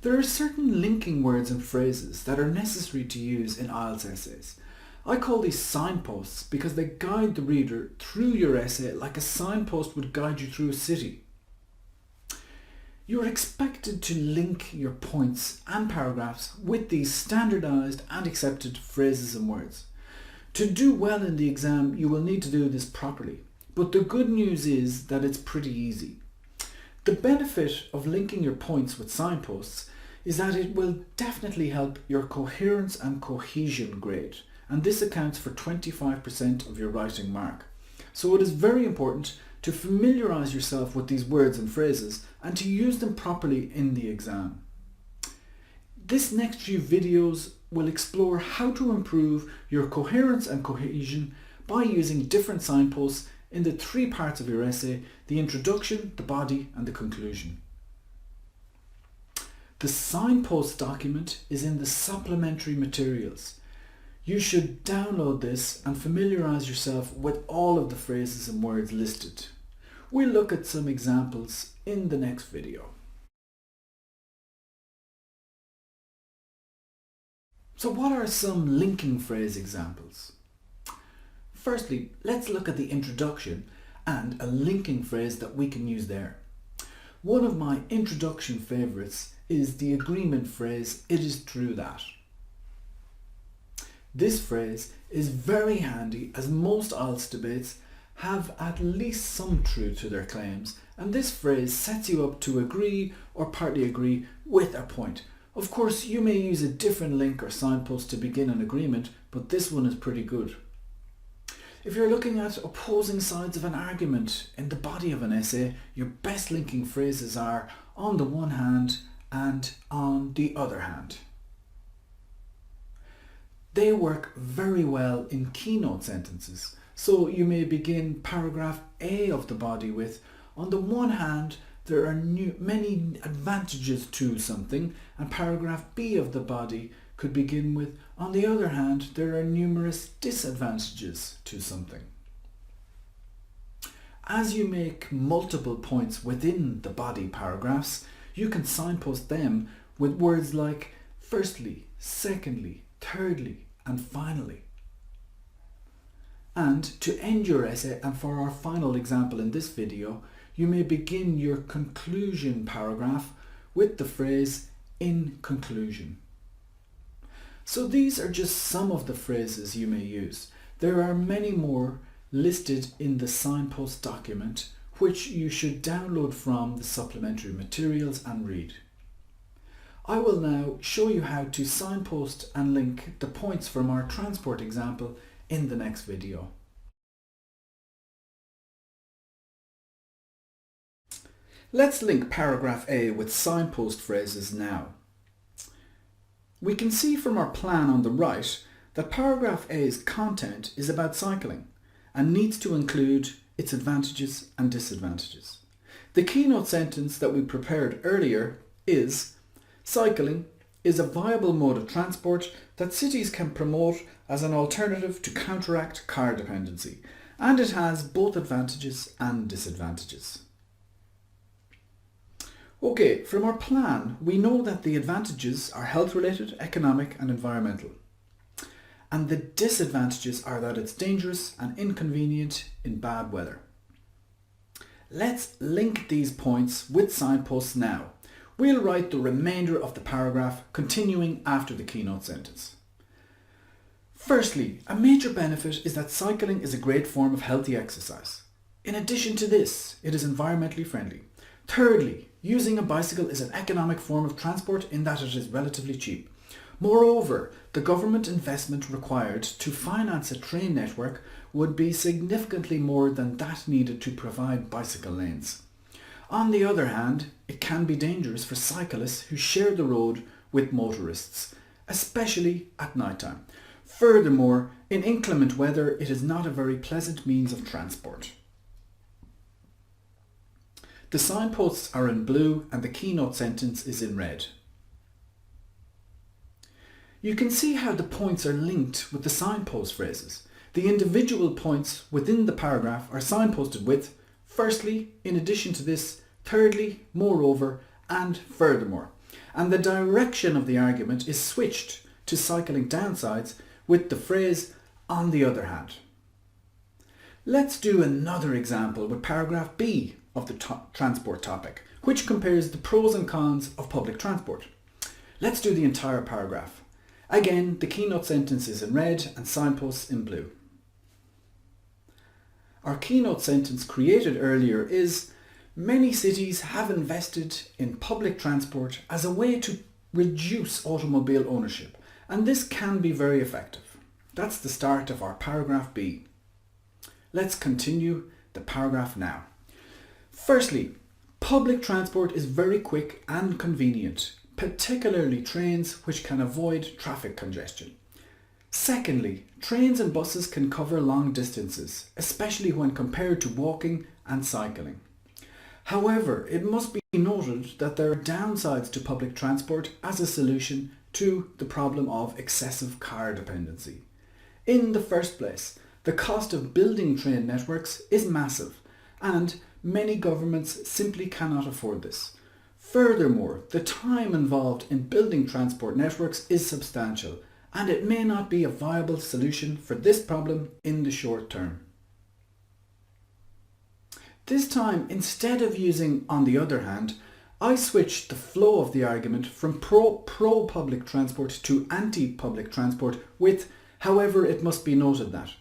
There are certain linking words and phrases that are necessary to use in IELTS essays. I call these signposts because they guide the reader through your essay like a signpost would guide you through a city. You are expected to link your points and paragraphs with these standardised and accepted phrases and words. To do well in the exam, you will need to do this properly, but the good news is that it's pretty easy. The benefit of linking your points with signposts is that it will definitely help your coherence and cohesion grade, and this accounts for 25% of your writing mark. So it is very important to familiarise yourself with these words and phrases and to use them properly in the exam. This next few videos will explore how to improve your coherence and cohesion by using different signposts in the three parts of your essay: the introduction, the body and the conclusion. The signpost document is in the supplementary materials. You should download this and familiarise yourself with all of the phrases and words listed. We'll look at some examples in the next video. So what are some linking phrase examples? Firstly, let's look at the introduction and a linking phrase that we can use there. One of my introduction favourites is the agreement phrase, "It is true that." This phrase is very handy as most IELTS debates have at least some truth to their claims, and this phrase sets you up to agree or partly agree with a point. Of course, you may use a different link or signpost to begin an agreement, but this one is pretty good. If you're looking at opposing sides of an argument in the body of an essay, your best linking phrases are "on the one hand" and "on the other hand." They work very well in keynote sentences, so you may begin paragraph A of the body with "on the one hand there are many advantages to something," and paragraph B of the body could begin with "on the other hand there are numerous disadvantages to something." As you make multiple points within the body paragraphs, you can signpost them with words like "firstly," "secondly," "thirdly," and "finally." And to end your essay, and for our final example in this video, you may begin your conclusion paragraph with the phrase "in conclusion." So these are just some of the phrases you may use. There are many more listed in the signpost document, which you should download from the supplementary materials and read. I will now show you how to signpost and link the points from our transport example in the next video. Let's link paragraph A with signpost phrases now. We can see from our plan on the right that paragraph A's content is about cycling and needs to include its advantages and disadvantages. The keynote sentence that we prepared earlier is "Cycling is a viable mode of transport that cities can promote as an alternative to counteract car dependency, and it has both advantages and disadvantages." Okay, from our plan, we know that the advantages are health-related, economic and environmental. And the disadvantages are that it's dangerous and inconvenient in bad weather. Let's link these points with signposts now. We'll write the remainder of the paragraph continuing after the keynote sentence. Firstly, a major benefit is that cycling is a great form of healthy exercise. In addition to this, it is environmentally friendly. Thirdly, using a bicycle is an economic form of transport in that it is relatively cheap. Moreover, the government investment required to finance a train network would be significantly more than that needed to provide bicycle lanes. On the other hand, it can be dangerous for cyclists who share the road with motorists, especially at night time. Furthermore, in inclement weather, it is not a very pleasant means of transport. The signposts are in blue and the keynote sentence is in red. You can see how the points are linked with the signpost phrases. The individual points within the paragraph are signposted with "firstly," "in addition to this," "thirdly," "moreover," and "furthermore." And the direction of the argument is switched to cycling downsides with the phrase "on the other hand." Let's do another example with paragraph B of the transport topic, which compares the pros and cons of public transport. Let's do the entire paragraph. Again, the keynote sentence is in red and signposts in blue. Our keynote sentence created earlier is: many cities have invested in public transport as a way to reduce automobile ownership, and this can be very effective. That's the start of our paragraph B. Let's continue the paragraph now. Firstly, public transport is very quick and convenient, particularly trains, which can avoid traffic congestion. Secondly, trains and buses can cover long distances, especially when compared to walking and cycling. However, it must be noted that there are downsides to public transport as a solution to the problem of excessive car dependency. In the first place, the cost of building train networks is massive, and many governments simply cannot afford this. Furthermore, the time involved in building transport networks is substantial, and it may not be a viable solution for this problem in the short term. This time, instead of using "on the other hand," I switched the flow of the argument from pro-public transport to anti-public transport with "however, it must be noted that."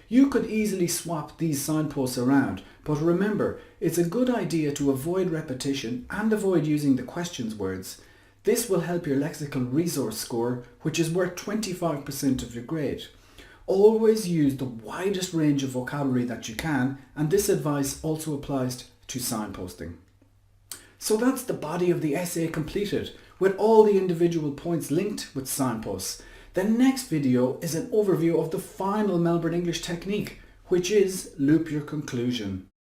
You could easily swap these signposts around, but remember, it's a good idea to avoid repetition and avoid using the questions words. This will help your lexical resource score, which is worth 25% of your grade. Always use the widest range of vocabulary that you can, and this advice also applies to signposting. So that's the body of the essay completed, with all the individual points linked with signposts. The next video is an overview of the final Melbourne English technique, which is loop your conclusion.